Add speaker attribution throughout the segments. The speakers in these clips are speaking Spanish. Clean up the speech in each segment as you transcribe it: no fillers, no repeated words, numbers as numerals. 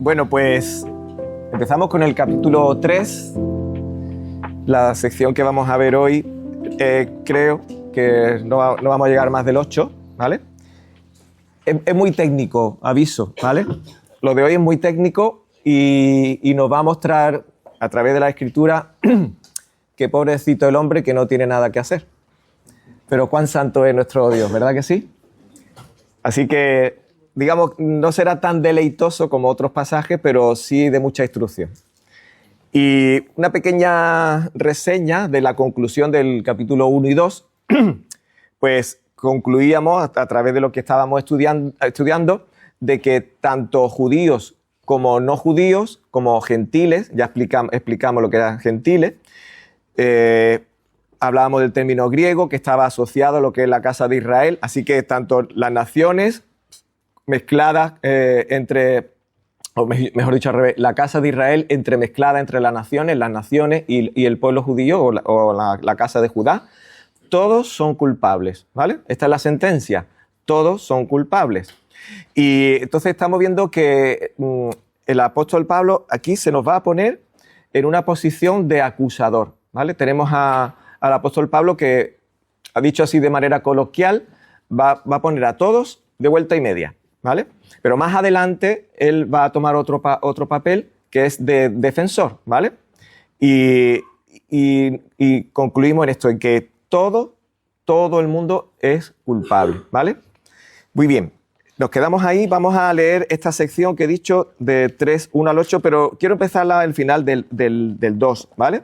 Speaker 1: Bueno, pues empezamos con el capítulo 3, la sección que vamos a ver hoy. Creo que no vamos a llegar más del 8, ¿vale? Es muy técnico, aviso, ¿vale? Lo de hoy es muy técnico y nos va a mostrar a través de la escritura que pobrecito el hombre que no tiene nada que hacer. Pero cuán santo es nuestro Dios, ¿verdad que sí? Así que, digamos, no será tan deleitoso como otros pasajes, pero sí de mucha instrucción. Y una pequeña reseña de la conclusión del capítulo 1 y 2, pues concluíamos a través de lo que estábamos estudiando de que tanto judíos como no judíos, como gentiles, ya explicamos lo que eran gentiles, hablábamos del término griego que estaba asociado a lo que es la casa de Israel, así que tanto las naciones mezcladas o mejor dicho al revés, la casa de Israel entremezclada entre las naciones y el pueblo judío o la casa de Judá, todos son culpables, ¿vale? Esta es la sentencia, todos son culpables. Y entonces estamos viendo que el apóstol Pablo aquí se nos va a poner en una posición de acusador, ¿vale? Tenemos al apóstol Pablo que, ha dicho así de manera coloquial, va a poner a todos de vuelta y media, ¿vale? Pero más adelante él va a tomar otro papel que es de defensor, ¿vale? Y concluimos en esto, en que todo el mundo es culpable, ¿vale? Muy bien, nos quedamos ahí, vamos a leer esta sección que he dicho de 3, 1 al 8, pero quiero empezarla al final del 2, ¿vale?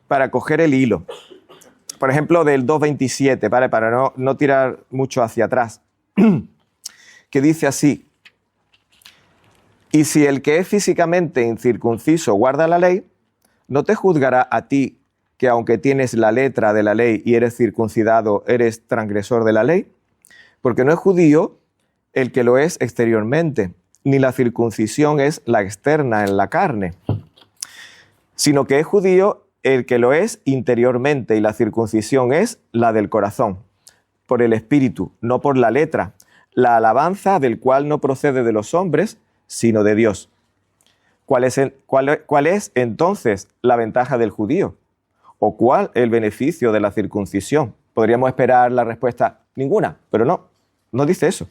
Speaker 1: Para coger el hilo. Por ejemplo, del 2.27, ¿vale? Para no tirar mucho hacia atrás. Que dice así: y si el que es físicamente incircunciso guarda la ley, ¿no te juzgará a ti que aunque tienes la letra de la ley y eres circuncidado, eres transgresor de la ley? Porque no es judío el que lo es exteriormente, ni la circuncisión es la externa en la carne, sino que es judío el que lo es interiormente, y la circuncisión es la del corazón, por el espíritu, no por la letra, la alabanza del cual no procede de los hombres, sino de Dios. ¿Cuál es entonces la ventaja del judío? ¿O cuál el beneficio de la circuncisión? Podríamos esperar la respuesta: ninguna, pero no dice eso.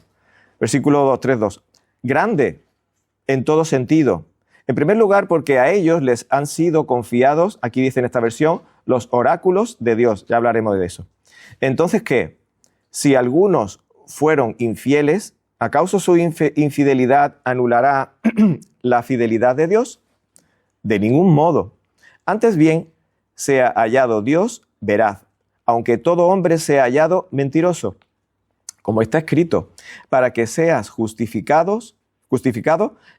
Speaker 1: Versículo 3.2. Grande en todo sentido. En primer lugar, porque a ellos les han sido confiados, aquí dice en esta versión, los oráculos de Dios. Ya hablaremos de eso. Entonces, ¿qué? Si algunos fueron infieles, ¿acaso su infidelidad anulará la fidelidad de Dios? De ningún modo. Antes bien, sea hallado Dios veraz, aunque todo hombre sea hallado mentiroso, como está escrito, para que seas justificado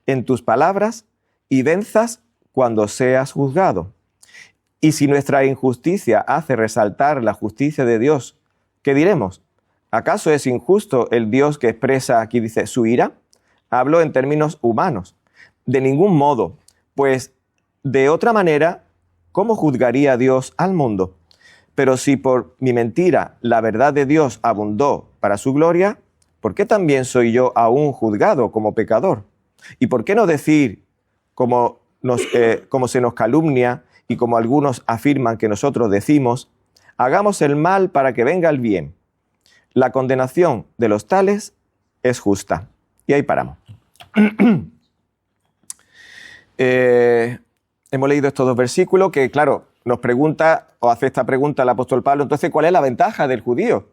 Speaker 1: en tus palabras y venzas cuando seas juzgado. Y si nuestra injusticia hace resaltar la justicia de Dios, ¿qué diremos? ¿Acaso es injusto el Dios que expresa, aquí dice, su ira? Hablo en términos humanos. De ningún modo, pues de otra manera, ¿cómo juzgaría Dios al mundo? Pero si por mi mentira la verdad de Dios abundó para su gloria, ¿por qué también soy yo aún juzgado como pecador? ¿Y por qué no decir, como se nos calumnia y como algunos afirman que nosotros decimos, hagamos el mal para que venga el bien? La condenación de los tales es justa. Y ahí paramos. Hemos leído estos dos versículos que, claro, nos pregunta o hace esta pregunta el apóstol Pablo. Entonces, ¿cuál es la ventaja del judío?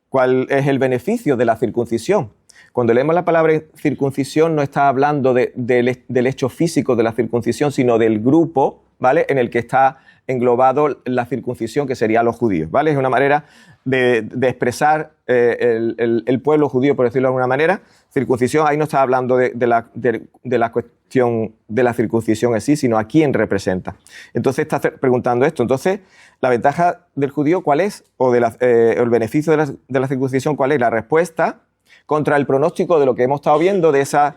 Speaker 1: ¿Cuál es el beneficio de la circuncisión? Cuando leemos la palabra circuncisión no está hablando del hecho físico de la circuncisión, sino del grupo, ¿vale?, en el que está englobado la circuncisión, que serían los judíos, ¿vale? Es una manera de expresar el pueblo judío, por decirlo de alguna manera. Circuncisión, ahí no está hablando de la cuestión de la circuncisión en sí, sino a quién representa. Entonces está preguntando esto. Entonces, ¿la ventaja del judío cuál es? ¿O el beneficio de la circuncisión cuál es? La respuesta contra el pronóstico de lo que hemos estado viendo de esa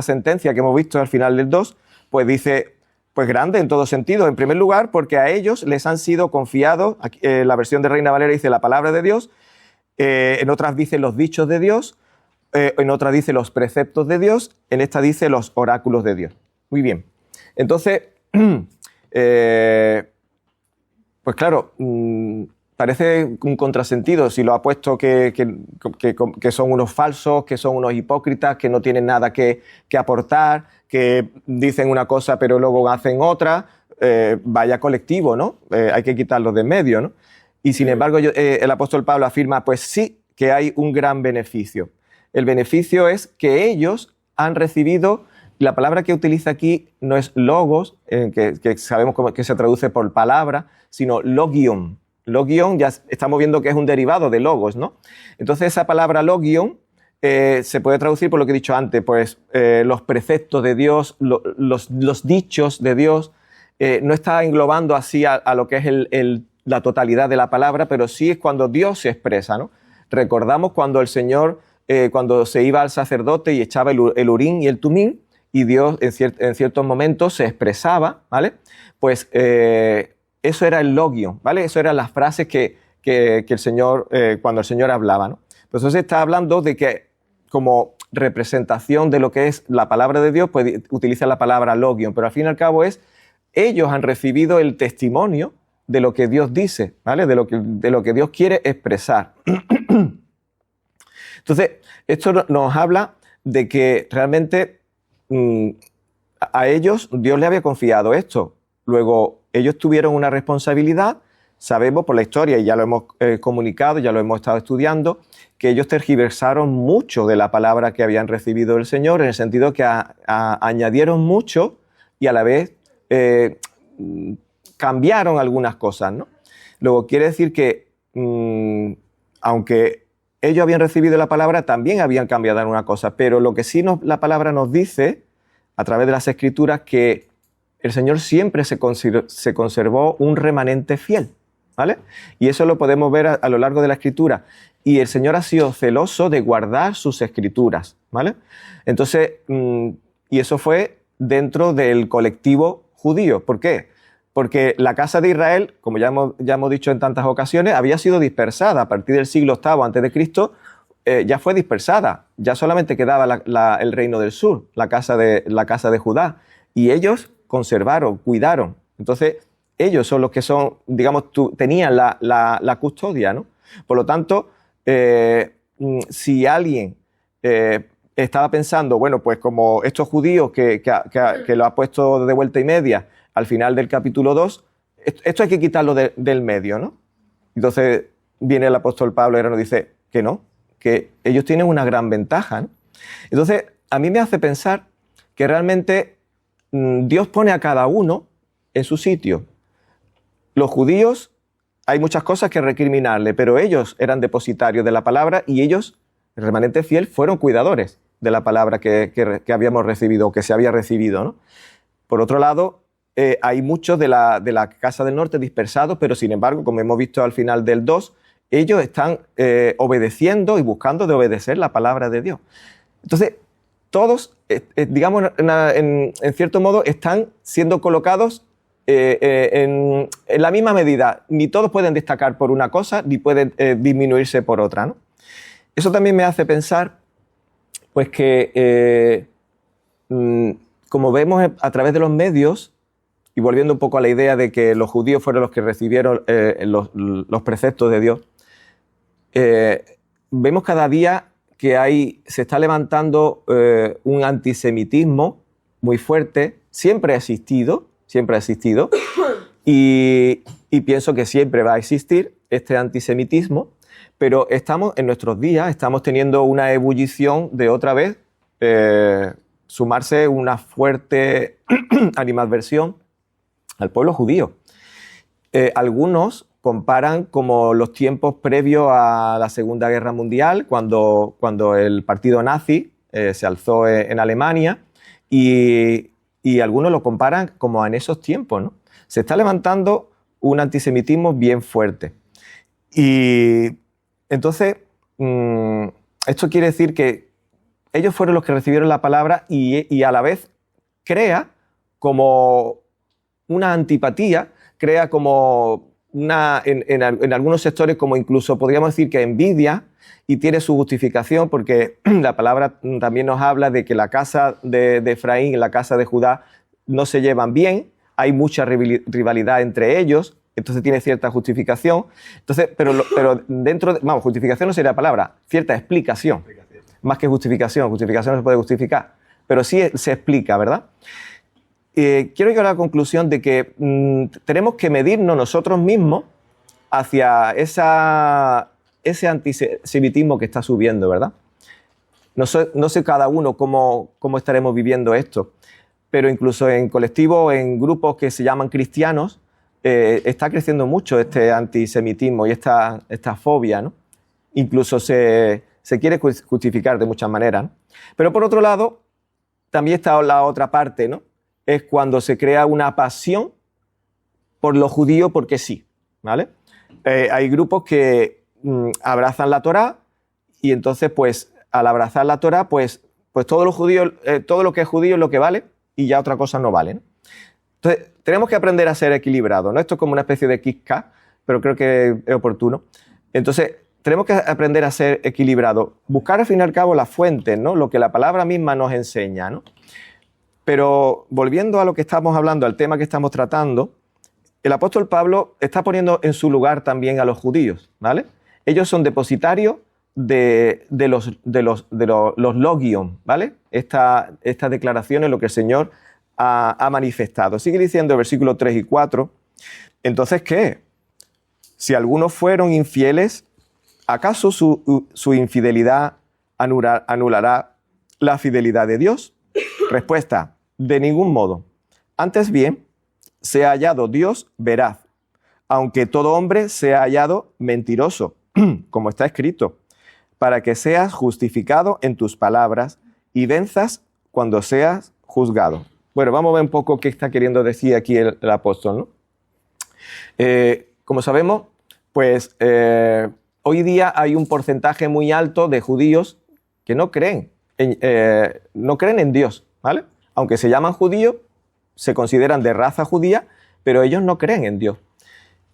Speaker 1: sentencia que hemos visto al final del 2, pues dice, pues grande en todo sentido. En primer lugar, porque a ellos les han sido confiados, la versión de Reina Valera dice la palabra de Dios, en otras dice los dichos de Dios, en otra dice los preceptos de Dios, en esta dice los oráculos de Dios. Muy bien. Entonces, pues claro, parece un contrasentido si lo ha puesto que son unos falsos, que son unos hipócritas, que no tienen nada que aportar, que dicen una cosa pero luego hacen otra. Vaya colectivo, ¿no? Hay que quitarlos de en medio, ¿no? Y sin embargo, el apóstol Pablo afirma, pues sí, que hay un gran beneficio. El beneficio es que ellos han recibido, la palabra que utiliza aquí no es logos, que sabemos que se traduce por palabra, sino logion. Logion ya estamos viendo que es un derivado de logos, ¿no? Entonces esa palabra logion se puede traducir por lo que he dicho antes, pues los preceptos de Dios, los dichos de Dios. No está englobando así a lo que es la totalidad de la palabra, pero sí es cuando Dios se expresa, ¿no? Recordamos cuando el Señor, cuando se iba al sacerdote y echaba el Urín y el Tumín, y Dios en ciertos momentos se expresaba, ¿vale? Pues eso era el logion, ¿vale? Eso eran las frases que el Señor, cuando el Señor hablaba, ¿no? Entonces está hablando de que como representación de lo que es la palabra de Dios, pues utiliza la palabra logion, pero al fin y al cabo ellos han recibido el testimonio de lo que Dios dice, ¿vale? De lo que Dios quiere expresar. Entonces, esto nos habla de que realmente a ellos Dios le había confiado esto. Luego, ellos tuvieron una responsabilidad. Sabemos por la historia, y ya lo hemos comunicado, ya lo hemos estado estudiando, que ellos tergiversaron mucho de la palabra que habían recibido del Señor, en el sentido que añadieron mucho y a la vez cambiaron algunas cosas, ¿no? Luego quiere decir que aunque ellos habían recibido la palabra, también habían cambiado alguna cosa, pero lo que sí la palabra nos dice a través de las Escrituras, que el Señor siempre se conservó un remanente fiel, ¿vale? Y eso lo podemos ver a lo largo de la Escritura. Y el Señor ha sido celoso de guardar sus Escrituras, ¿vale? Entonces, y eso fue dentro del colectivo judío. ¿Por qué? Porque la casa de Israel, como ya hemos dicho en tantas ocasiones, había sido dispersada. A partir del siglo VIII a.C., ya fue dispersada. Ya solamente quedaba el reino del sur, la casa de Judá. Y ellos conservaron, cuidaron. Entonces, ellos son los que son, digamos, tenían la custodia, ¿no? Por lo tanto, si alguien estaba pensando, bueno, pues como estos judíos que lo ha puesto de vuelta y media al final del capítulo 2, esto hay que quitarlo del medio, ¿no? Entonces viene el apóstol Pablo y ahora nos dice que no, que ellos tienen una gran ventaja, ¿no? Entonces a mí me hace pensar que realmente Dios pone a cada uno en su sitio. Los judíos, hay muchas cosas que recriminarle, pero ellos eran depositarios de la palabra y ellos, el remanente fiel, fueron cuidadores de la palabra que habíamos recibido o que se había recibido, ¿no? Por otro lado, hay muchos de la Casa del Norte dispersados, pero sin embargo, como hemos visto al final del 2, ellos están obedeciendo y buscando de obedecer la palabra de Dios. Entonces, todos, digamos, en cierto modo, están siendo colocados en la misma medida. Ni todos pueden destacar por una cosa, ni pueden disminuirse por otra, ¿no? Eso también me hace pensar, pues que, como vemos a través de los medios, y volviendo un poco a la idea de que los judíos fueron los que recibieron los preceptos de Dios, vemos cada día que se está levantando un antisemitismo muy fuerte. Siempre ha existido, y pienso que siempre va a existir este antisemitismo, pero estamos en nuestros días, estamos teniendo una ebullición de otra vez sumarse una fuerte animadversión al pueblo judío. Algunos comparan como los tiempos previos a la Segunda Guerra Mundial, cuando el partido nazi se alzó en Alemania, y algunos lo comparan como en esos tiempos, ¿no? Se está levantando un antisemitismo bien fuerte. Y entonces, esto quiere decir que ellos fueron los que recibieron la palabra y a la vez crea como una antipatía, crea como en algunos sectores como incluso podríamos decir que envidia, y tiene su justificación porque la palabra también nos habla de que la casa de Efraín y la casa de Judá no se llevan bien, hay mucha rivalidad entre ellos, entonces tiene cierta justificación. Entonces, pero dentro de, vamos, justificación no sería la palabra, cierta explicación, más que justificación no se puede justificar, pero sí se explica, ¿verdad? Quiero llegar a la conclusión de que tenemos que medirnos nosotros mismos hacia ese antisemitismo que está subiendo, ¿verdad? No sé cada uno cómo estaremos viviendo esto, pero incluso en colectivos, en grupos que se llaman cristianos, está creciendo mucho este antisemitismo y esta fobia, ¿no? Incluso se quiere justificar de muchas maneras, ¿no? Pero por otro lado, también está la otra parte, ¿no? Es cuando se crea una pasión por lo judío porque sí, ¿vale? Hay grupos que abrazan la Torá y entonces, pues, al abrazar la Torá, pues todo lo judío, todo lo que es judío es lo que vale y ya otra cosa no vale, ¿no? Entonces, tenemos que aprender a ser equilibrados, ¿no? Esto es como una especie de kick-cut, pero creo que es oportuno. Entonces, tenemos que aprender a ser equilibrados, buscar al fin y al cabo las fuentes, ¿no? Lo que la palabra misma nos enseña, ¿no? Pero volviendo a lo que estamos hablando, al tema que estamos tratando, el apóstol Pablo está poniendo en su lugar también a los judíos, ¿vale? Ellos son depositarios de los logion, ¿vale? Estas declaraciones, lo que el Señor ha manifestado. Sigue diciendo el versículo 3 y 4, entonces, ¿qué? Si algunos fueron infieles, ¿acaso su infidelidad anulará la fidelidad de Dios? Respuesta, de ningún modo. Antes bien, se ha hallado Dios veraz, aunque todo hombre se ha hallado mentiroso, como está escrito, para que seas justificado en tus palabras y venzas cuando seas juzgado. Bueno, vamos a ver un poco qué está queriendo decir aquí el apóstol, ¿no? Como sabemos, pues hoy día hay un porcentaje muy alto de judíos que no creen en Dios, ¿vale? Aunque se llaman judíos, se consideran de raza judía, pero ellos no creen en Dios.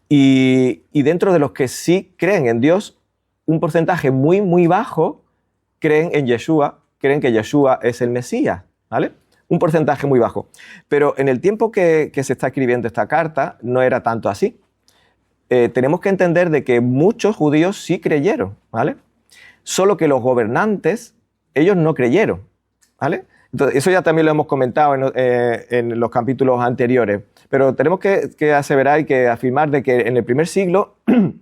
Speaker 1: Y dentro de los que sí creen en Dios, un porcentaje muy, muy bajo creen en Yeshua, creen que Yeshua es el Mesías, ¿vale? Un porcentaje muy bajo. Pero en el tiempo que se está escribiendo esta carta, no era tanto así. Tenemos que entender de que muchos judíos sí creyeron, ¿vale? Solo que los gobernantes, ellos no creyeron, ¿vale? Entonces, eso ya también lo hemos comentado en los capítulos anteriores, pero tenemos que aseverar y que afirmar de que en el primer siglo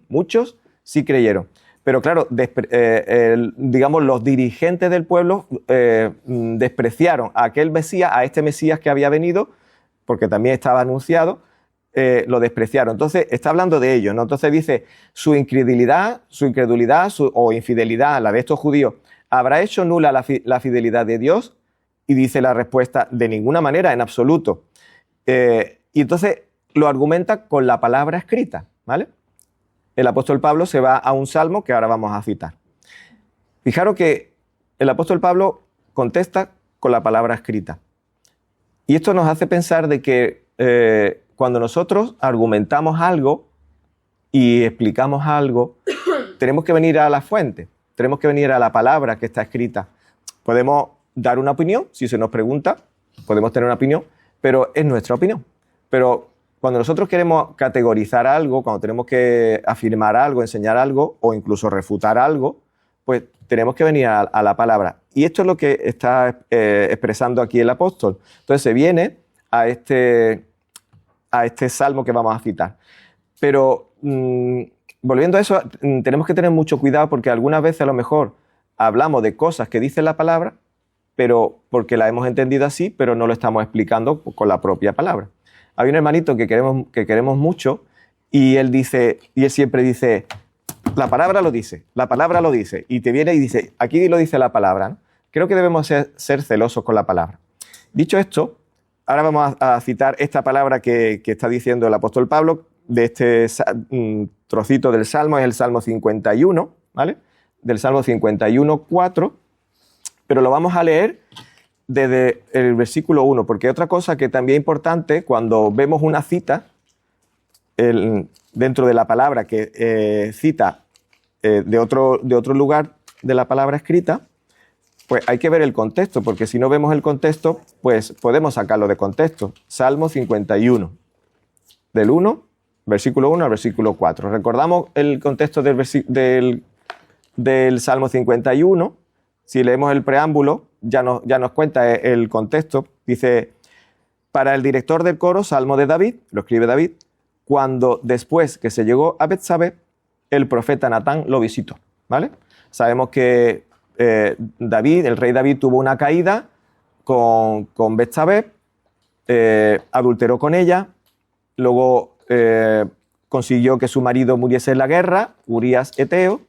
Speaker 1: muchos sí creyeron. Pero claro, digamos, los dirigentes del pueblo despreciaron a aquel Mesías, a este Mesías que había venido, porque también estaba anunciado, lo despreciaron. Entonces, está hablando de ellos, ¿no? Entonces dice, su incredulidad o infidelidad, la de estos judíos, ¿habrá hecho nula la fidelidad de Dios? Y dice la respuesta, de ninguna manera, en absoluto. Y entonces lo argumenta con la palabra escrita, ¿vale? El apóstol Pablo se va a un salmo que ahora vamos a citar. Fijaros que el apóstol Pablo contesta con la palabra escrita. Y esto nos hace pensar de que cuando nosotros argumentamos algo y explicamos algo, tenemos que venir a la fuente, tenemos que venir a la palabra que está escrita. Podemos dar una opinión, si se nos pregunta, podemos tener una opinión, pero es nuestra opinión. Pero cuando nosotros queremos categorizar algo, cuando tenemos que afirmar algo, enseñar algo o incluso refutar algo, pues tenemos que venir a la palabra. Y esto es lo que está expresando aquí el apóstol. Entonces se viene a este salmo que vamos a citar. Pero volviendo a eso, tenemos que tener mucho cuidado porque algunas veces a lo mejor hablamos de cosas que dice la palabra, pero porque la hemos entendido así, pero no lo estamos explicando con la propia palabra. Hay un hermanito que queremos mucho y él siempre dice, la palabra lo dice, y te viene y dice, aquí lo dice la palabra, ¿no? Creo que debemos ser celosos con la palabra. Dicho esto, ahora vamos a citar esta palabra que está diciendo el apóstol Pablo de este trocito del Salmo, es el Salmo 51, ¿vale? Del Salmo 51, 4, pero lo vamos a leer desde el versículo 1, porque otra cosa que también es importante cuando vemos una cita dentro de la palabra que cita de otro lugar de la palabra escrita, pues hay que ver el contexto, porque si no vemos el contexto, pues podemos sacarlo de contexto. Salmo 51, del 1, versículo 1 al versículo 4. Recordamos el contexto del Salmo 51. Si leemos el preámbulo, ya nos cuenta el contexto. Dice, para el director del coro, Salmo de David, lo escribe David, cuando después que se llegó a Betsabé, el profeta Natán lo visitó, ¿vale? Sabemos que David, el rey David, tuvo una caída con Betsabé, adulteró con ella, luego consiguió que su marido muriese en la guerra, Urías Eteo.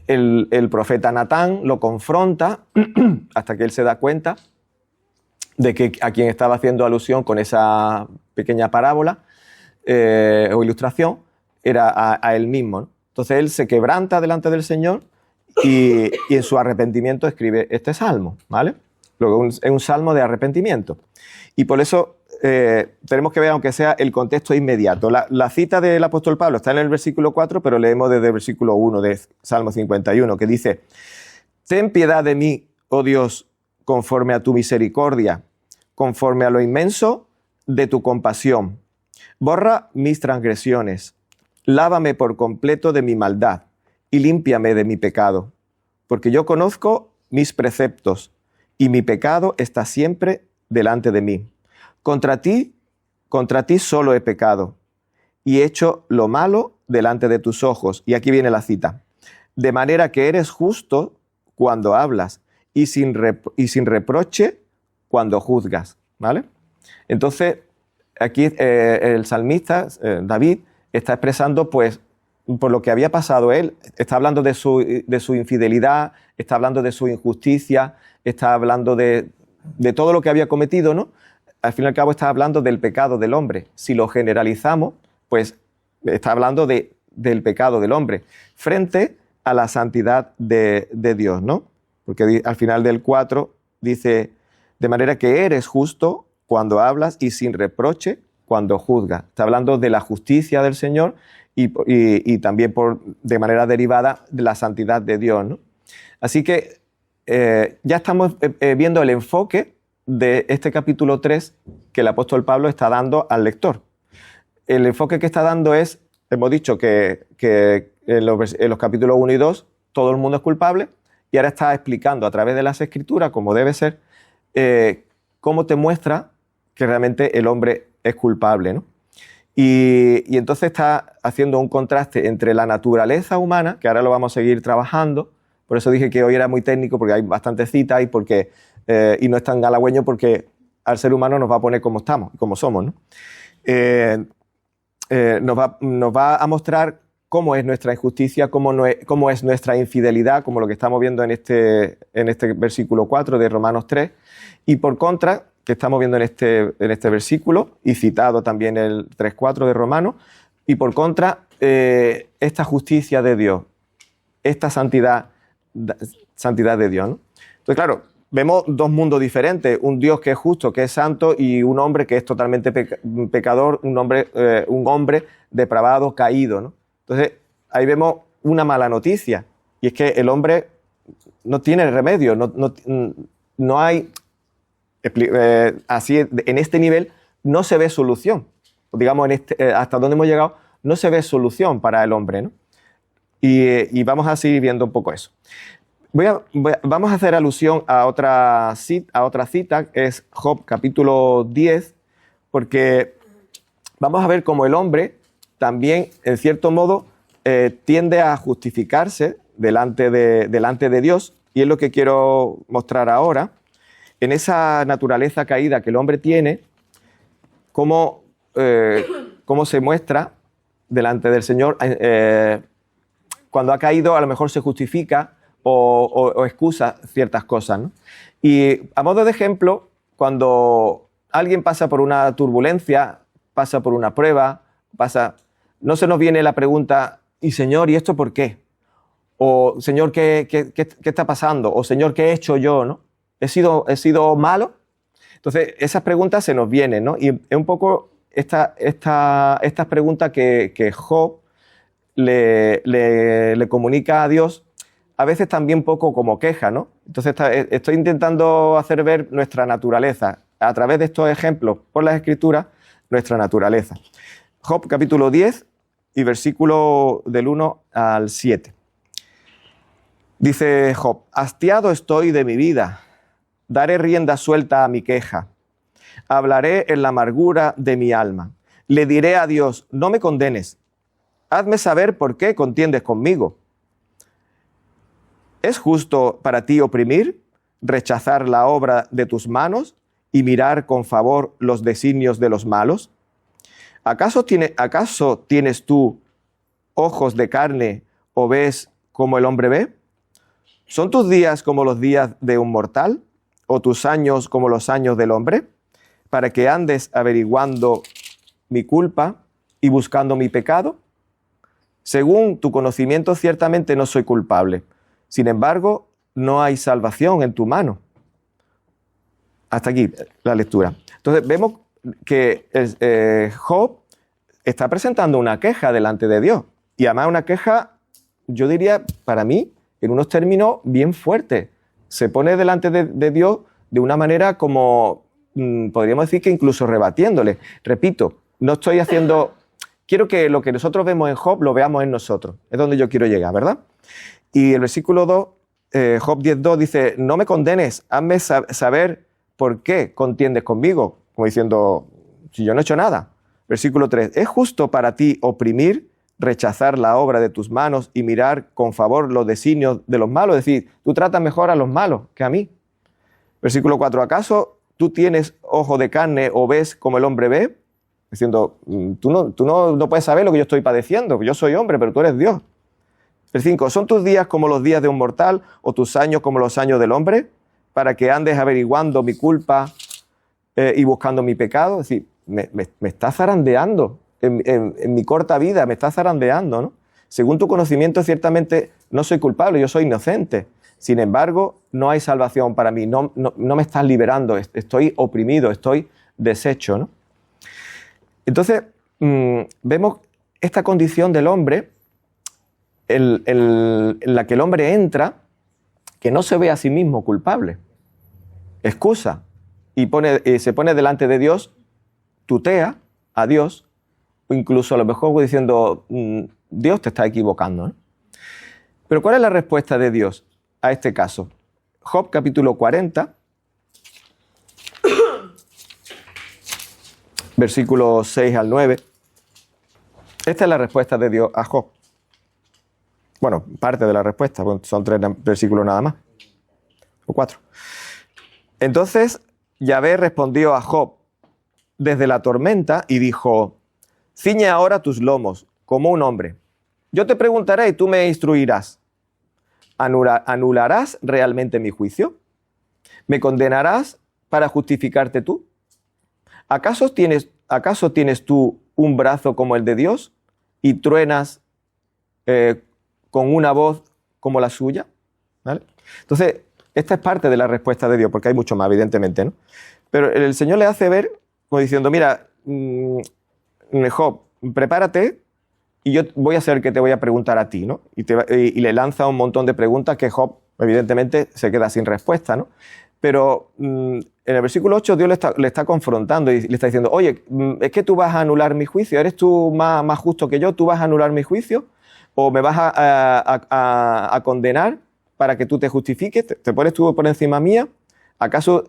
Speaker 1: El profeta Natán lo confronta hasta que él se da cuenta de que a quien estaba haciendo alusión con esa pequeña parábola o ilustración era a él mismo, ¿no? Entonces él se quebranta delante del Señor y en su arrepentimiento escribe este salmo, ¿vale? Luego es un salmo de arrepentimiento. Y por eso tenemos que ver, aunque sea el contexto inmediato. La cita del apóstol Pablo está en el versículo 4, pero leemos desde el versículo 1 de Salmo 51, que dice, «Ten piedad de mí, oh Dios, conforme a tu misericordia, conforme a lo inmenso de tu compasión. Borra mis transgresiones, lávame por completo de mi maldad y límpiame de mi pecado, porque yo conozco mis preceptos y mi pecado está siempre delante de mí. Contra ti solo he pecado y he hecho lo malo delante de tus ojos». Y aquí viene la cita. «De manera que eres justo cuando hablas y sin reproche cuando juzgas». ¿Vale? Entonces, aquí el salmista, David, está expresando, pues, por lo que había pasado él. Está hablando de su infidelidad, está hablando de su injusticia, está hablando de todo lo que había cometido, ¿no? Al fin y al cabo está hablando del pecado del hombre. Si lo generalizamos, pues está hablando del pecado del hombre frente a la santidad de Dios, ¿no? Porque al final del 4 dice, de manera que eres justo cuando hablas y sin reproche cuando juzgas. Está hablando de la justicia del Señor y también de manera derivada de la santidad de Dios, ¿no? Así que ya estamos viendo el enfoque de este capítulo 3 que el apóstol Pablo está dando al lector. El enfoque que está dando es, hemos dicho que en los capítulos 1 y 2 todo el mundo es culpable, y ahora está explicando a través de las Escrituras, como debe ser, cómo te muestra que realmente el hombre es culpable, ¿no? Y entonces está haciendo un contraste entre la naturaleza humana, que ahora lo vamos a seguir trabajando. Por eso dije que hoy era muy técnico, porque hay bastantes citas y no es tan halagüeño, porque al ser humano nos va a poner como estamos, como somos, ¿no? Nos va a mostrar cómo es nuestra injusticia, cómo es nuestra infidelidad, como lo que estamos viendo en este versículo 4 de Romanos 3, y por contra, que estamos viendo en este versículo, y citado también el 3:4 de Romanos, y por contra, esta justicia de Dios, esta santidad de Dios, ¿no? Entonces, claro, vemos dos mundos diferentes, un Dios que es justo, que es santo, y un hombre que es totalmente pecador, un hombre depravado, caído, ¿no? Entonces, ahí vemos una mala noticia, y es que el hombre no tiene remedio, no hay, así en este nivel, no se ve solución. Digamos, hasta donde hemos llegado, no se ve solución para el hombre, ¿no? Y vamos a seguir viendo un poco eso. Vamos a hacer alusión a otra cita, que es Job capítulo 10, porque vamos a ver cómo el hombre también, en cierto modo, tiende a justificarse delante de Dios, y es lo que quiero mostrar ahora. En esa naturaleza caída que el hombre tiene, cómo se muestra delante del Señor. Cuando ha caído, a lo mejor se justifica o excusa ciertas cosas, ¿no? Y a modo de ejemplo, cuando alguien pasa por una turbulencia, pasa por una prueba, no se nos viene la pregunta, ¿y Señor, y esto por qué? O Señor, ¿qué está pasando? O Señor, ¿qué he hecho yo, no? ¿He sido malo? Entonces, esas preguntas se nos vienen, ¿no? Y es un poco estas preguntas que Job le comunica a Dios, a veces también poco como queja, ¿no? Entonces estoy intentando hacer ver nuestra naturaleza, a través de estos ejemplos por las Escrituras, nuestra naturaleza. Job capítulo 10 y versículo del 1 al 7. Dice Job: hastiado estoy de mi vida, daré rienda suelta a mi queja, hablaré en la amargura de mi alma, le diré a Dios: no me condenes, hazme saber por qué contiendes conmigo. ¿Es justo para ti oprimir, rechazar la obra de tus manos y mirar con favor los designios de los malos? ¿Acaso tienes tú ojos de carne o ves como el hombre ve? ¿Son tus días como los días de un mortal o tus años como los años del hombre? Para que andes averiguando mi culpa y buscando mi pecado. Según tu conocimiento, ciertamente no soy culpable. Sin embargo, no hay salvación en tu mano. Hasta aquí la lectura. Entonces vemos que Job está presentando una queja delante de Dios. Y además una queja, yo diría, para mí, en unos términos bien fuertes. Se pone delante de Dios de una manera como, podríamos decir que incluso rebatiéndole. Repito, no estoy haciendo... Quiero que lo que nosotros vemos en Job lo veamos en nosotros. Es donde yo quiero llegar, ¿verdad? Y el versículo 2, Job 10:2 dice: no me condenes, hazme saber por qué contiendes conmigo. Como diciendo, si yo no he hecho nada. Versículo 3, ¿es justo para ti oprimir, rechazar la obra de tus manos y mirar con favor los designios de los malos? Es decir, tú tratas mejor a los malos que a mí. Versículo 4, ¿acaso tú tienes ojo de carne o ves como el hombre ve? Diciendo, tú no puedes saber lo que yo estoy padeciendo, yo soy hombre, pero tú eres Dios. El 5, ¿son tus días como los días de un mortal o tus años como los años del hombre? Para que andes averiguando mi culpa y buscando mi pecado. Es decir, me está zarandeando en mi corta vida, me está zarandeando, ¿no? Según tu conocimiento, ciertamente no soy culpable, yo soy inocente. Sin embargo, no hay salvación para mí, no me estás liberando, estoy oprimido, estoy deshecho, ¿no? Entonces, vemos esta condición del hombre en la que el hombre entra, que no se ve a sí mismo culpable, excusa y se pone delante de Dios, tutea a Dios, o incluso a lo mejor diciendo, Dios te está equivocando, ¿no? Pero ¿cuál es la respuesta de Dios a este caso? Job capítulo 40, versículos 6 al 9. Esta es la respuesta de Dios a Job. Bueno, parte de la respuesta, son 3 versículos nada más, o 4. Entonces Yahvé respondió a Job desde la tormenta y dijo: ciñe ahora tus lomos como un hombre. Yo te preguntaré y tú me instruirás. ¿Anularás realmente mi juicio? ¿Me condenarás para justificarte tú? ¿Acaso tienes tú un brazo como el de Dios y truenas con una voz como la suya? ¿Vale? Entonces, esta es parte de la respuesta de Dios, porque hay mucho más, evidentemente, ¿no? Pero el Señor le hace ver, como diciendo, mira, Job, prepárate y yo voy a ser el que te voy a preguntar a ti, ¿no? Y le lanza un montón de preguntas que Job, evidentemente, se queda sin respuesta, ¿no? Pero en el versículo 8 Dios le está confrontando y le está diciendo, oye, ¿es que tú vas a anular mi juicio? ¿Eres tú más justo que yo? ¿Tú vas a anular mi juicio? ¿O me vas a condenar para que tú te justifiques? ¿Te pones tú por encima mía? ¿Acaso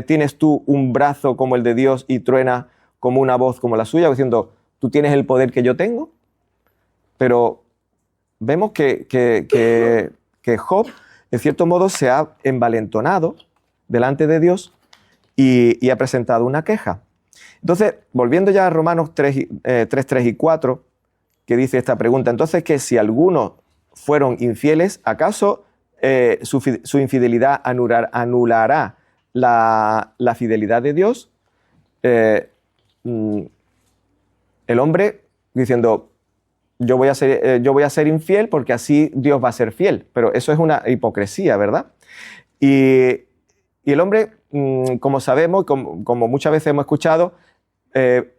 Speaker 1: tienes tú un brazo como el de Dios y truena como una voz como la suya? Diciendo, ¿tú tienes el poder que yo tengo? Pero vemos que Job, en cierto modo, se ha envalentonado delante de Dios y ha presentado una queja. Entonces, volviendo ya a Romanos 3, 3 y 4, que dice esta pregunta, entonces, que si algunos fueron infieles, ¿acaso su infidelidad anulará la fidelidad de Dios? El hombre diciendo, yo voy a ser infiel porque así Dios va a ser fiel, pero eso es una hipocresía, ¿verdad? Y el hombre, como sabemos, como muchas veces hemos escuchado,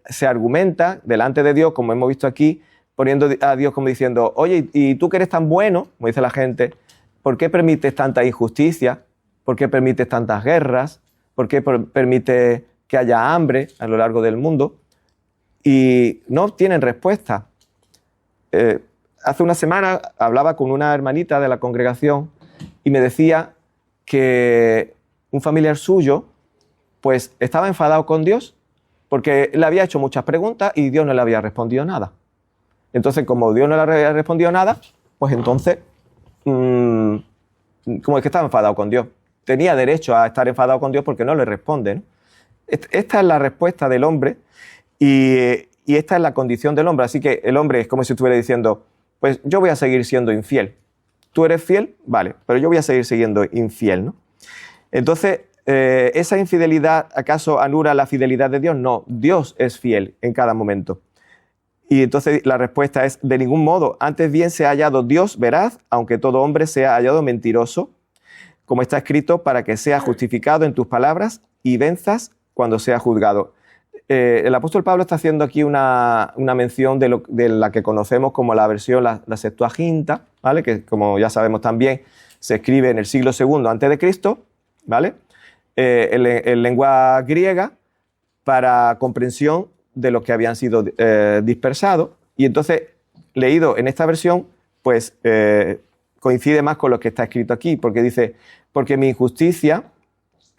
Speaker 1: se argumenta delante de Dios, como hemos visto aquí, poniendo a Dios como diciendo, oye, y tú que eres tan bueno, como dice la gente, ¿por qué permites tanta injusticia? ¿Por qué permites tantas guerras? ¿Por qué permites que haya hambre a lo largo del mundo? Y no obtienen respuesta. Hace una semana hablaba con una hermanita de la congregación y me decía que un familiar suyo pues estaba enfadado con Dios porque le había hecho muchas preguntas y Dios no le había respondido nada. Entonces, como Dios no le había respondido nada, pues entonces, como es que estaba enfadado con Dios. Tenía derecho a estar enfadado con Dios porque no le responde, ¿no? Esta es la respuesta del hombre y esta es la condición del hombre. Así que el hombre es como si estuviera diciendo, pues yo voy a seguir siendo infiel. ¿Tú eres fiel? Vale, pero yo voy a seguir siendo infiel, ¿no? Entonces, ¿esa infidelidad acaso anula la fidelidad de Dios? No, Dios es fiel en cada momento. Y entonces la respuesta es, de ningún modo, antes bien se ha hallado Dios veraz, aunque todo hombre sea hallado mentiroso, como está escrito, para que sea justificado en tus palabras y venzas cuando sea juzgado. El apóstol Pablo está haciendo aquí una mención de la que conocemos como la versión, la Septuaginta, ¿vale? Que como ya sabemos también se escribe en el siglo II antes de Cristo, ¿vale? En lengua griega para comprensión de los que habían sido dispersados. Y entonces, leído en esta versión, pues coincide más con lo que está escrito aquí, porque dice, porque mi injusticia,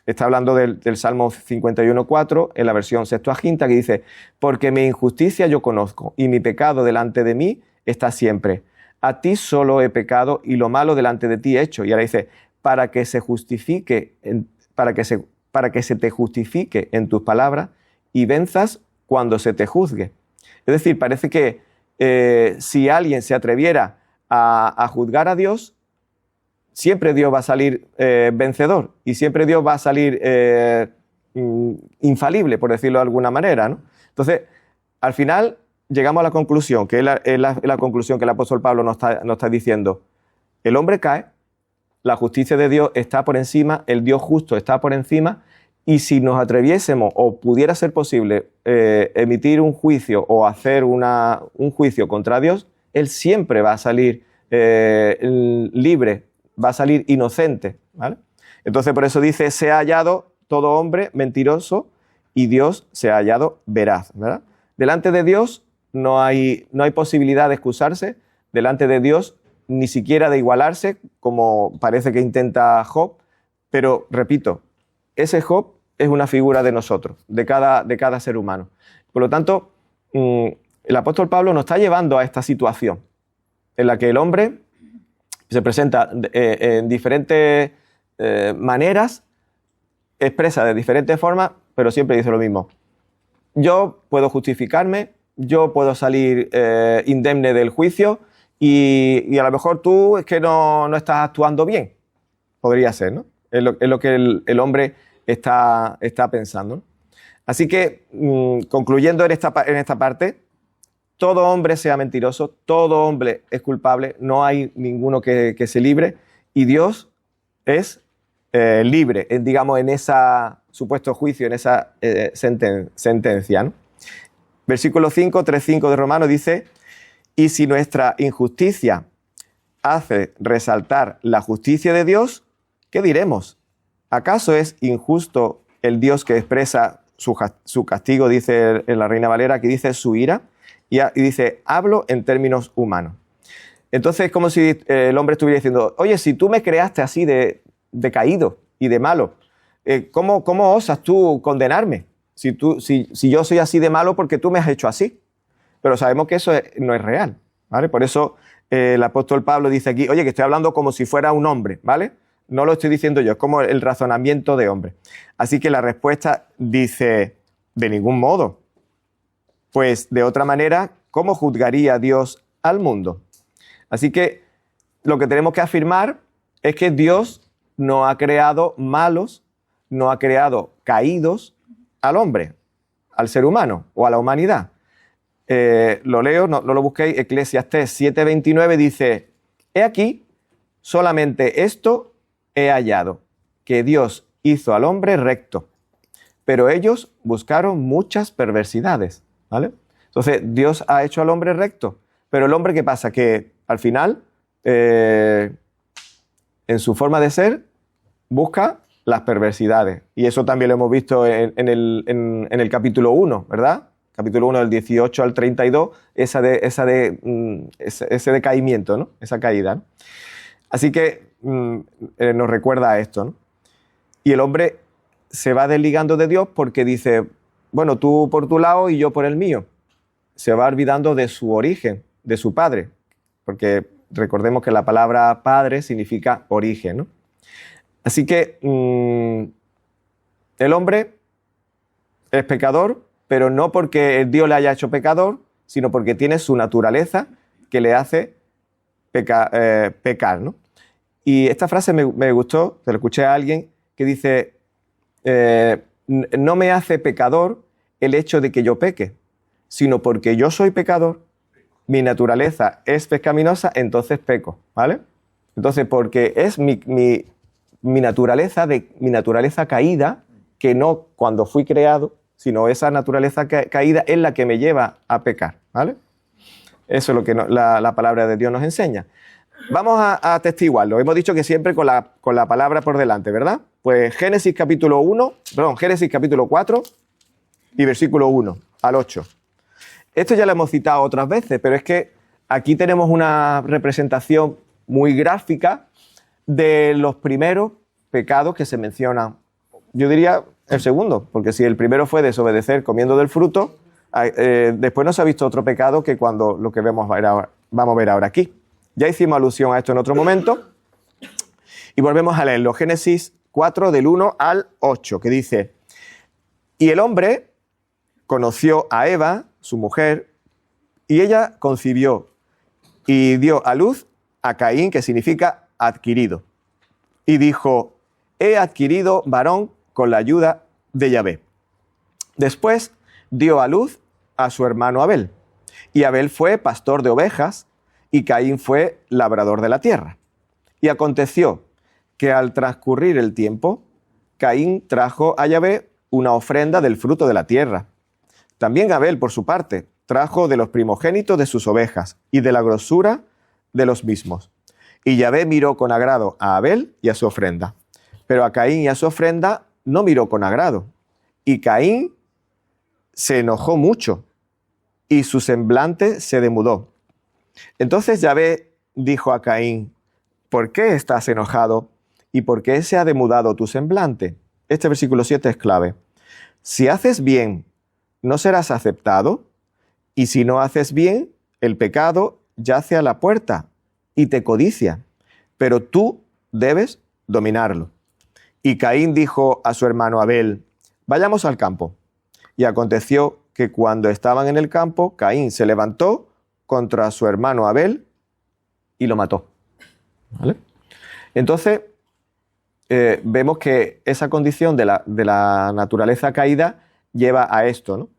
Speaker 1: está hablando del Salmo 51.4, en la versión Septuaginta, que dice, porque mi injusticia yo conozco, y mi pecado delante de mí está siempre. A ti solo he pecado, y lo malo delante de ti he hecho. Y ahora dice, para que se te justifique en tus palabras, y venzas cuando se te juzgue. Es decir, parece que si alguien se atreviera a juzgar a Dios, siempre Dios va a salir vencedor y siempre Dios va a salir infalible, por decirlo de alguna manera, ¿no? Entonces, al final llegamos a la conclusión, que es la conclusión que el apóstol Pablo nos está diciendo. El hombre cae, la justicia de Dios está por encima, el Dios justo está por encima, y si nos atreviésemos o pudiera ser posible emitir un juicio o hacer un juicio contra Dios, Él siempre va a salir libre, va a salir inocente, ¿vale? Entonces por eso dice, se ha hallado todo hombre mentiroso y Dios se ha hallado veraz, ¿verdad? Delante de Dios no hay posibilidad de excusarse, delante de Dios ni siquiera de igualarse, como parece que intenta Job, pero repito, ese Job es una figura de nosotros, de cada ser humano. Por lo tanto, el apóstol Pablo nos está llevando a esta situación en la que el hombre se presenta en diferentes maneras, expresa de diferentes formas, pero siempre dice lo mismo. Yo puedo justificarme, yo puedo salir indemne del juicio y a lo mejor tú es que no estás actuando bien. Podría ser, ¿no? Es lo que el hombre está pensando, ¿no? Así que, concluyendo en esta parte, todo hombre sea mentiroso, todo hombre es culpable, no hay ninguno que se libre y Dios es libre, digamos, en ese supuesto juicio, en esa sentencia, ¿no? Versículo 5, 3.5 de Romanos dice, y si nuestra injusticia hace resaltar la justicia de Dios, ¿qué diremos? ¿Acaso es injusto el Dios que expresa su castigo, dice en la Reina Valera, que dice su ira? Y dice, hablo en términos humanos. Entonces es como si el hombre estuviera diciendo, oye, si tú me creaste así de caído y de malo, ¿cómo osas tú condenarme? Si yo soy así de malo porque tú me has hecho así. Pero sabemos que eso no es real, ¿vale? Por eso el apóstol Pablo dice aquí, oye, que estoy hablando como si fuera un hombre, ¿vale? No lo estoy diciendo yo, es como el razonamiento de hombre. Así que la respuesta dice, de ningún modo. Pues de otra manera, ¿cómo juzgaría Dios al mundo? Así que lo que tenemos que afirmar es que Dios no ha creado malos, no ha creado caídos al hombre, al ser humano o a la humanidad. Lo leo, no lo busquéis, Eclesiastés 7:29 dice, he aquí, solamente esto he hallado, que Dios hizo al hombre recto, pero ellos buscaron muchas perversidades, ¿vale? Entonces, Dios ha hecho al hombre recto, pero el hombre, ¿qué pasa? Que al final, en su forma de ser, busca las perversidades. Y eso también lo hemos visto en el capítulo 1, ¿verdad? Capítulo 1, del 18 al 32, ese decaimiento, ¿no? Esa caída, ¿no? Así que nos recuerda a esto, ¿no? Y el hombre se va desligando de Dios porque dice, bueno, tú por tu lado y yo por el mío. Se va olvidando de su origen, de su padre, porque recordemos que la palabra padre significa origen, ¿no? Así que el hombre es pecador, pero no porque Dios le haya hecho pecador, sino porque tiene su naturaleza que le hace pecar, ¿no? Y esta frase me gustó, se la escuché a alguien que dice, no me hace pecador el hecho de que yo peque, sino porque yo soy pecador, mi naturaleza es pecaminosa, entonces peco, ¿vale? Entonces, porque es mi naturaleza caída, que no cuando fui creado, sino esa naturaleza caída es la que me lleva a pecar, ¿vale? Eso es lo que la palabra de Dios nos enseña. Vamos a atestiguarlo. Hemos dicho que siempre con la palabra por delante, ¿verdad? Pues Génesis capítulo 4 y versículo 1 al 8. Esto ya lo hemos citado otras veces, pero es que aquí tenemos una representación muy gráfica de los primeros pecados que se mencionan. Yo diría el segundo, porque si el primero fue desobedecer comiendo del fruto, después no se ha visto otro pecado que lo que vamos a ver ahora aquí. Ya hicimos alusión a esto en otro momento y volvemos a leerlo. Génesis 4 del 1 al 8, que dice, y el hombre conoció a Eva, su mujer, y ella concibió y dio a luz a Caín, que significa adquirido. Y dijo, he adquirido varón con la ayuda de Yahvé. Después dio a luz a su hermano Abel. Y Abel fue pastor de ovejas y Caín fue labrador de la tierra. Y aconteció que al transcurrir el tiempo, Caín trajo a Yahvé una ofrenda del fruto de la tierra. También Abel, por su parte, trajo de los primogénitos de sus ovejas y de la grosura de los mismos. Y Yahvé miró con agrado a Abel y a su ofrenda. Pero a Caín y a su ofrenda no miró con agrado. Y Caín se enojó mucho y su semblante se demudó. Entonces Yahvé dijo a Caín, ¿por qué estás enojado y por qué se ha demudado tu semblante? Este versículo 7 es clave. Si haces bien, ¿no serás aceptado? Y si no haces bien, el pecado yace a la puerta y te codicia, pero tú debes dominarlo. Y Caín dijo a su hermano Abel, vayamos al campo. Y aconteció que cuando estaban en el campo, Caín se levantó contra su hermano Abel y lo mató. ¿Vale? Entonces, vemos que esa condición de la naturaleza caída lleva a esto, ¿no?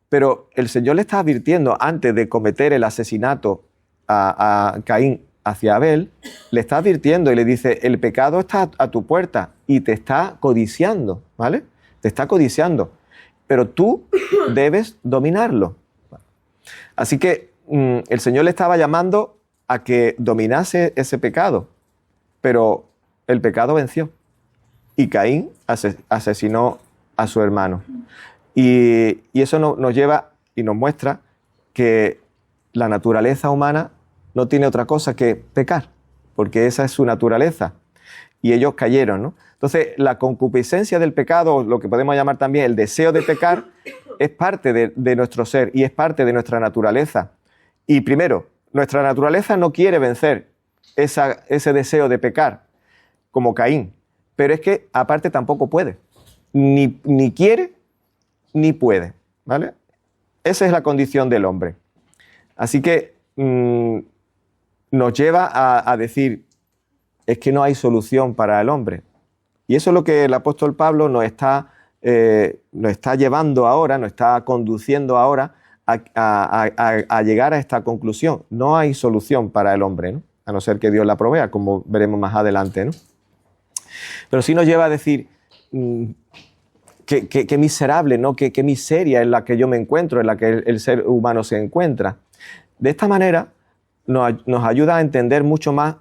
Speaker 1: Pero el Señor le está advirtiendo, antes de cometer el asesinato a Caín hacia Abel, le está advirtiendo y le dice, el pecado está a tu puerta y te está codiciando, ¿vale? Te está codiciando, pero tú debes dominarlo. Así que el Señor le estaba llamando a que dominase ese pecado, pero el pecado venció y Caín asesinó a su hermano. Y eso nos lleva y nos muestra que la naturaleza humana no tiene otra cosa que pecar, porque esa es su naturaleza. Y ellos cayeron, ¿no? Entonces, la concupiscencia del pecado, lo que podemos llamar también el deseo de pecar, es parte de nuestro ser y es parte de nuestra naturaleza. Y primero, nuestra naturaleza no quiere vencer ese deseo de pecar, como Caín. Pero es que, aparte, tampoco puede. Ni quiere, ni puede, ¿vale? Esa es la condición del hombre. Así que nos lleva a decir, es que no hay solución para el hombre. Y eso es lo que el apóstol Pablo nos está llevando ahora, nos está conduciendo ahora a llegar a esta conclusión. No hay solución para el hombre, ¿no? A no ser que Dios la provea, como veremos más adelante, ¿no? Pero sí nos lleva a decir, qué miserable, ¿no? Qué miseria en la que yo me encuentro, en la que el ser humano se encuentra. De esta manera nos ayuda a entender mucho más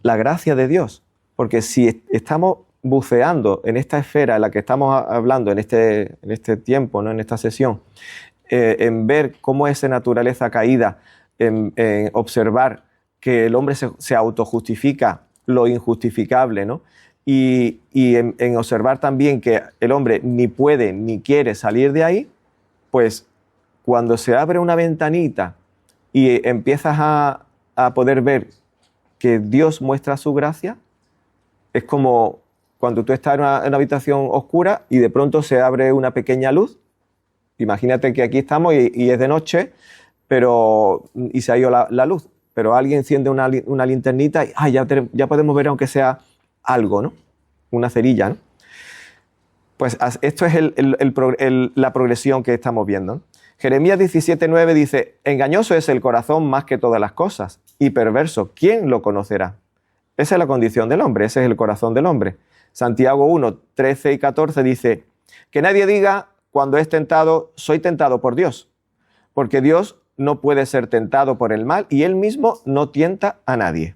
Speaker 1: la gracia de Dios, porque si estamos buceando en esta esfera en la que estamos hablando en este tiempo, ¿no? En esta sesión, en ver cómo esa naturaleza caída, en observar que el hombre se autojustifica lo injustificable, ¿no? Y en observar también que el hombre ni puede ni quiere salir de ahí, pues cuando se abre una ventanita y empiezas a poder ver que Dios muestra su gracia, es como cuando tú estás en una habitación oscura y de pronto se abre una pequeña luz. Imagínate que aquí estamos y es de noche y se ha ido la luz, pero alguien enciende una linternita y ya podemos ver aunque sea algo, ¿no? Una cerilla, ¿no? Pues esto es la progresión que estamos viendo, ¿no? Jeremías 17:9 dice: engañoso es el corazón más que todas las cosas y perverso, ¿quién lo conocerá? Esa es la condición del hombre, ese es el corazón del hombre. Santiago 1:13 y 14 dice: que nadie diga cuando es tentado, soy tentado por Dios, porque Dios no puede ser tentado por el mal y él mismo no tienta a nadie,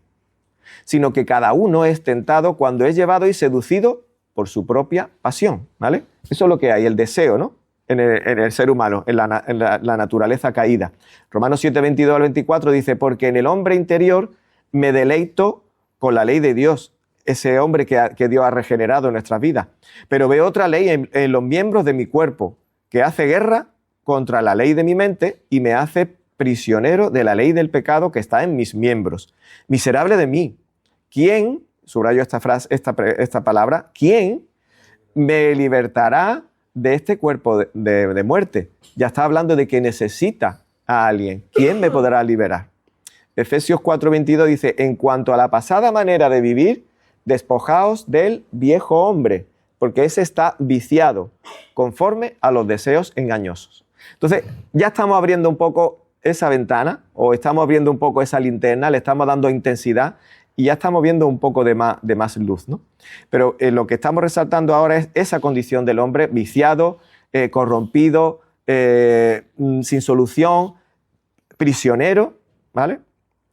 Speaker 1: sino que cada uno es tentado cuando es llevado y seducido por su propia pasión, ¿vale? Eso es lo que hay, el deseo, ¿no? En el ser humano, en la naturaleza caída. Romanos 7:22 al 24 dice: porque en el hombre interior me deleito con la ley de Dios, ese hombre que Dios ha regenerado en nuestras vidas. Pero veo otra ley en los miembros de mi cuerpo, que hace guerra contra la ley de mi mente y me hace prisionero de la ley del pecado que está en mis miembros. Miserable de mí, ¿quién, subrayo esta frase, esta palabra, quién me libertará de este cuerpo de muerte? Ya está hablando de que necesita a alguien. ¿Quién me podrá liberar? Efesios 4:22 dice: en cuanto a la pasada manera de vivir, despojaos del viejo hombre, porque ese está viciado, conforme a los deseos engañosos. Entonces, ya estamos abriendo un poco esa ventana, o estamos abriendo un poco esa linterna, le estamos dando intensidad, y ya estamos viendo un poco de más luz, ¿no? Pero lo que estamos resaltando ahora es esa condición del hombre viciado, corrompido, sin solución, prisionero, ¿vale?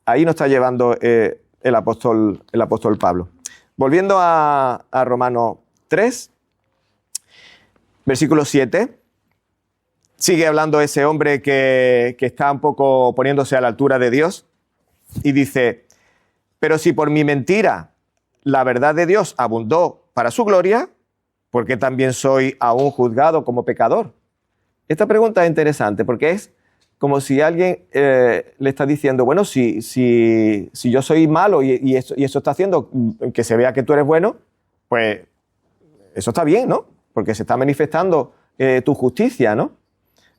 Speaker 1: Ahí nos está llevando el apóstol Pablo. Volviendo a Romanos 3, versículo 7, sigue hablando ese hombre que está un poco poniéndose a la altura de Dios y dice: pero si por mi mentira la verdad de Dios abundó para su gloria, ¿por qué también soy aún juzgado como pecador? Esta pregunta es interesante porque es como si alguien le está diciendo: bueno, si yo soy malo y eso está haciendo que se vea que tú eres bueno, pues eso está bien, ¿no? Porque se está manifestando tu justicia, ¿no?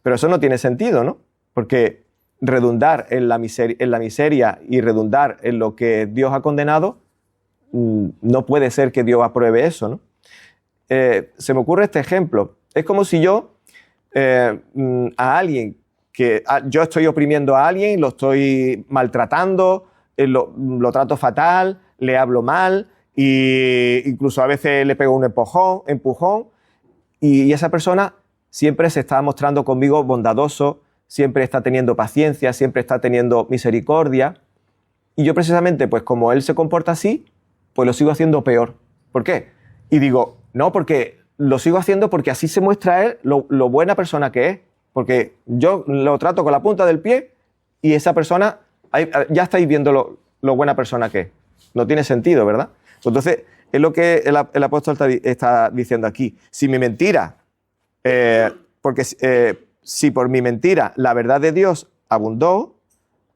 Speaker 1: Pero eso no tiene sentido, ¿no? Porque redundar en la miseria y redundar en lo que Dios ha condenado, no puede ser que Dios apruebe eso, ¿no? Se me ocurre este ejemplo. Es como si yo a alguien yo estoy oprimiendo a alguien, lo estoy maltratando, lo trato fatal, le hablo mal e incluso a veces le pego un empujón y esa persona siempre se está mostrando conmigo bondadoso, siempre está teniendo paciencia, siempre está teniendo misericordia. Y yo precisamente, pues como él se comporta así, pues lo sigo haciendo peor. ¿Por qué? Y digo, no, porque lo sigo haciendo porque así se muestra él lo buena persona que es. Porque yo lo trato con la punta del pie y esa persona, ya estáis viendo lo buena persona que es. No tiene sentido, ¿verdad? Entonces, es lo que el apóstol está diciendo aquí. Si mi mentira, si por mi mentira la verdad de Dios abundó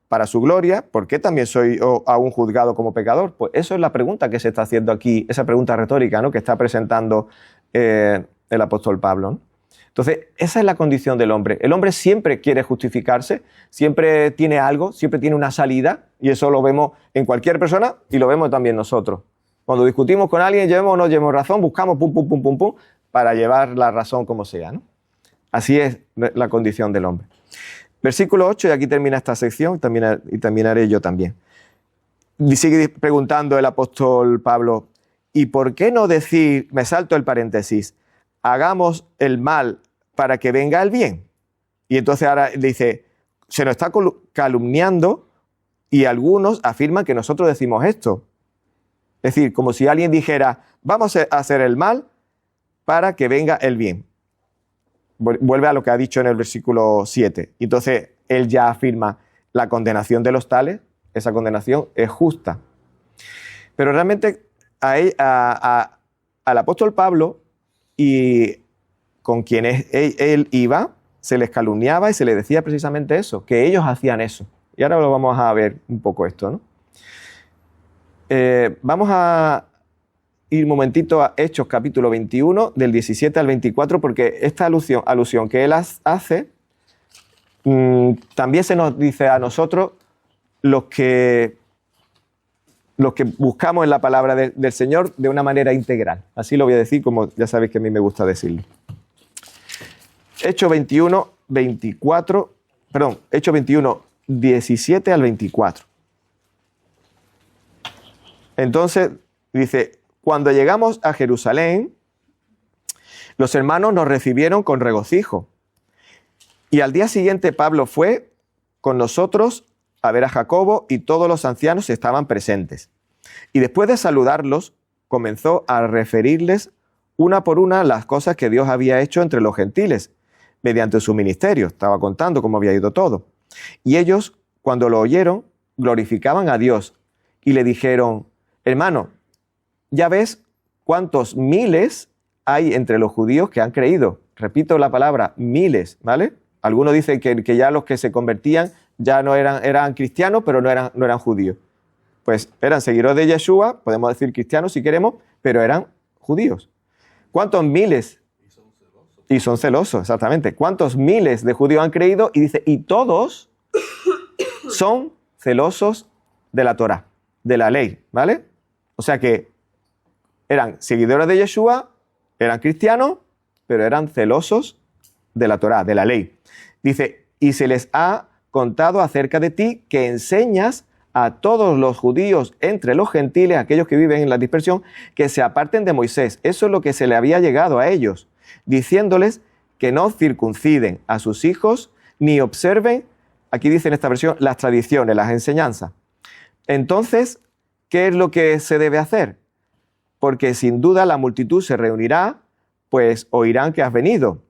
Speaker 1: para su gloria, ¿por qué también soy aún juzgado como pecador? Pues eso es la pregunta que se está haciendo aquí, esa pregunta retórica, ¿no?, que está presentando el apóstol Pablo, ¿no? Entonces, esa es la condición del hombre. El hombre siempre quiere justificarse, siempre tiene algo, siempre tiene una salida, y eso lo vemos en cualquier persona y lo vemos también nosotros. Cuando discutimos con alguien, llevemos o no llevemos razón, buscamos pum, para llevar la razón como sea, ¿no? Así es la condición del hombre. Versículo 8, y aquí termina esta sección, y terminaré yo también. Y sigue preguntando el apóstol Pablo: ¿y por qué no decir, me salto el paréntesis, hagamos el mal para que venga el bien. Y entonces ahora dice, se nos está calumniando y algunos afirman que nosotros decimos esto. Es decir, como si alguien dijera, vamos a hacer el mal para que venga el bien. Vuelve a lo que ha dicho en el versículo 7. Entonces, él ya afirma la condenación de los tales, esa condenación es justa. Pero realmente al apóstol Pablo y con quienes él iba, se les calumniaba y se les decía precisamente eso, que ellos hacían eso. Y ahora lo vamos a ver un poco esto, ¿no? Vamos a ir un momentito a Hechos capítulo 21, del 17 al 24, porque esta alusión que él hace, también se nos dice a nosotros los que buscamos en la palabra del Señor de una manera integral. Así lo voy a decir, como ya sabéis que a mí me gusta decirlo. Hechos 21, 17 al 24. Entonces, dice, cuando llegamos a Jerusalén, los hermanos nos recibieron con regocijo. Y al día siguiente Pablo fue con nosotros a ver a Jacobo y todos los ancianos estaban presentes. Y después de saludarlos, comenzó a referirles una por una las cosas que Dios había hecho entre los gentiles, mediante su ministerio. Estaba contando cómo había ido todo. Y ellos, cuando lo oyeron, glorificaban a Dios y le dijeron, hermano, ya ves cuántos miles hay entre los judíos que han creído. Repito la palabra, miles, ¿vale? Algunos dicen que ya los que se convertían ya no eran cristianos, pero no eran judíos. Pues eran seguidores de Yeshua, podemos decir cristianos si queremos, pero eran judíos. ¿Cuántos miles? Y son celosos, exactamente. ¿Cuántos miles de judíos han creído? Y dice, y todos son celosos de la Torá, de la ley, ¿vale? O sea que eran seguidores de Yeshua, eran cristianos, pero eran celosos de la Torá, de la ley. Dice, y se les ha contado acerca de ti que enseñas a todos los judíos entre los gentiles, aquellos que viven en la dispersión, que se aparten de Moisés. Eso es lo que se le había llegado a ellos, diciéndoles que no circunciden a sus hijos ni observen, aquí dice en esta versión, las tradiciones, las enseñanzas. Entonces, ¿qué es lo que se debe hacer? Porque sin duda la multitud se reunirá, pues oirán que has venido.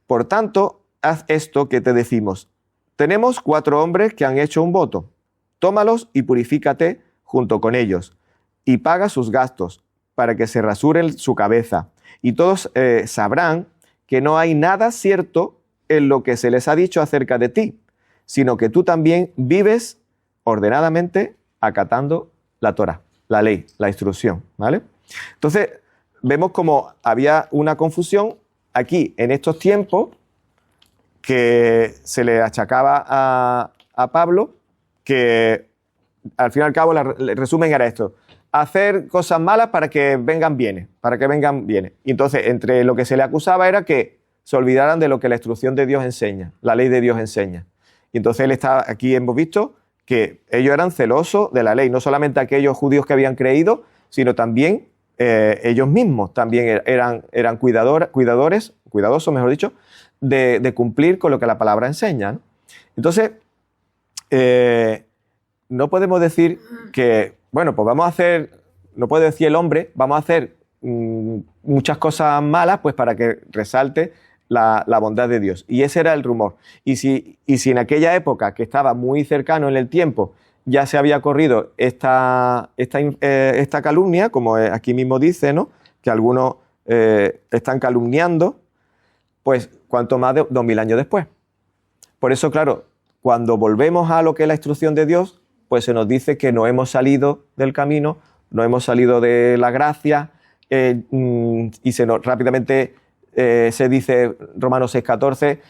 Speaker 1: Por tanto, haz esto que te decimos. Tenemos 4 hombres que han hecho un voto. Tómalos y purifícate junto con ellos, y paga sus gastos, para que se rasuren su cabeza. Y todos sabrán que no hay nada cierto en lo que se les ha dicho acerca de ti, sino que tú también vives ordenadamente acatando la Torá, la ley, la instrucción, ¿vale? Entonces, vemos como había una confusión aquí en estos tiempos que se le achacaba a Pablo, que al fin y al cabo el resumen era esto: hacer cosas malas para que vengan bienes, Y entonces, entre lo que se le acusaba era que se olvidaran de lo que la instrucción de Dios enseña, la ley de Dios enseña. Y entonces él está, aquí hemos visto que ellos eran celosos de la ley, no solamente aquellos judíos que habían creído, sino también ellos mismos también eran cuidadosos, mejor dicho, de cumplir con lo que la palabra enseña, ¿no? Entonces, no podemos decir que, bueno, pues vamos a hacer, no puede decir el hombre, vamos a hacer muchas cosas malas pues para que resalte la bondad de Dios. Y ese era el rumor. Y si en aquella época, que estaba muy cercano en el tiempo, ya se había corrido esta calumnia, como aquí mismo dice, ¿no?, que algunos están calumniando, pues cuanto más de 2000 años después. Por eso, claro, cuando volvemos a lo que es la instrucción de Dios, pues se nos dice que no hemos salido del camino, no hemos salido de la gracia, y rápidamente se dice, Romanos 6:14,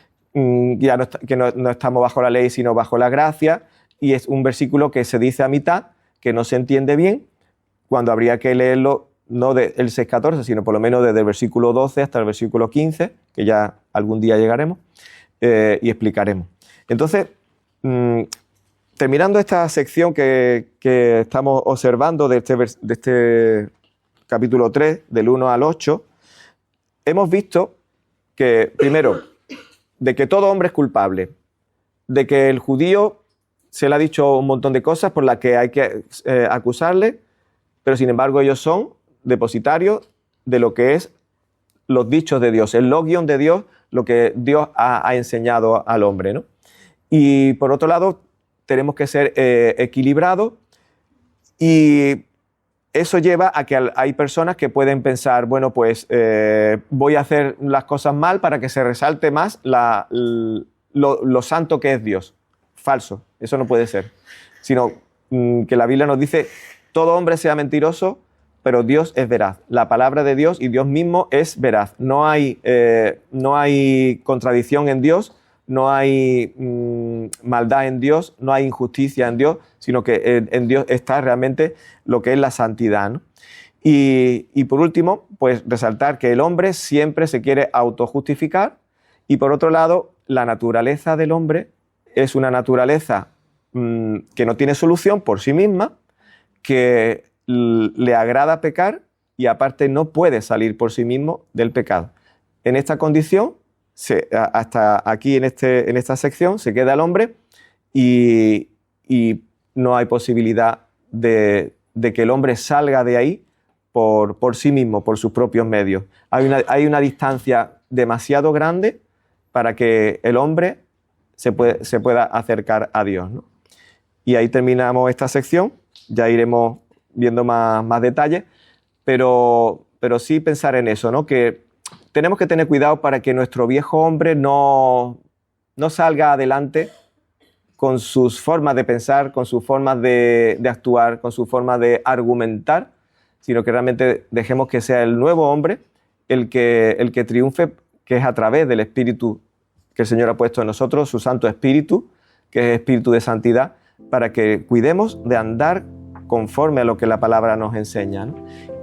Speaker 1: que no estamos bajo la ley, sino bajo la gracia, y es un versículo que se dice a mitad, que no se entiende bien, cuando habría que leerlo no del 6:14, sino por lo menos desde el versículo 12 hasta el versículo 15, que ya algún día llegaremos, y explicaremos. Entonces, terminando esta sección que estamos observando de este capítulo 3, del 1 al 8, hemos visto que, primero, de que todo hombre es culpable, de que el judío se le ha dicho un montón de cosas por las que hay que acusarle, pero sin embargo ellos son depositarios de lo que es los dichos de Dios, el logion de Dios, lo que Dios ha enseñado al hombre, ¿no? Y por otro lado, tenemos que ser equilibrados, y eso lleva a que hay personas que pueden pensar, bueno, pues voy a hacer las cosas mal para que se resalte más lo santo que es Dios. Falso, eso no puede ser. Sino que la Biblia nos dice, todo hombre sea mentiroso, pero Dios es veraz. La palabra de Dios y Dios mismo es veraz. No hay contradicción en Dios, no hay maldad en Dios, no hay injusticia en Dios, sino que en Dios está realmente lo que es la santidad, ¿no? Y por último, pues resaltar que el hombre siempre se quiere autojustificar, y por otro lado, la naturaleza del hombre es una naturaleza que no tiene solución por sí misma, que le agrada pecar y aparte no puede salir por sí mismo del pecado. En esta condición, hasta aquí en esta sección, se queda el hombre y no hay posibilidad de que el hombre salga de ahí por sí mismo, por sus propios medios. Hay una distancia demasiado grande para que el hombre se pueda acercar a Dios, ¿no? Y ahí terminamos esta sección, ya iremos viendo más detalles, pero sí pensar en eso, ¿no? Que tenemos que tener cuidado para que nuestro viejo hombre no salga adelante con sus formas de pensar, con sus formas de actuar, con sus formas de argumentar, sino que realmente dejemos que sea el nuevo hombre el que triunfe, que es a través del Espíritu que el Señor ha puesto en nosotros, su Santo Espíritu, que es Espíritu de santidad, para que cuidemos de andar conforme a lo que la palabra nos enseña, ¿no?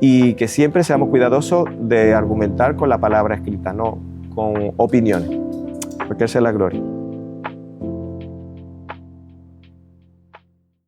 Speaker 1: Y que siempre seamos cuidadosos de argumentar con la palabra escrita, no con opiniones, porque esa es la gloria.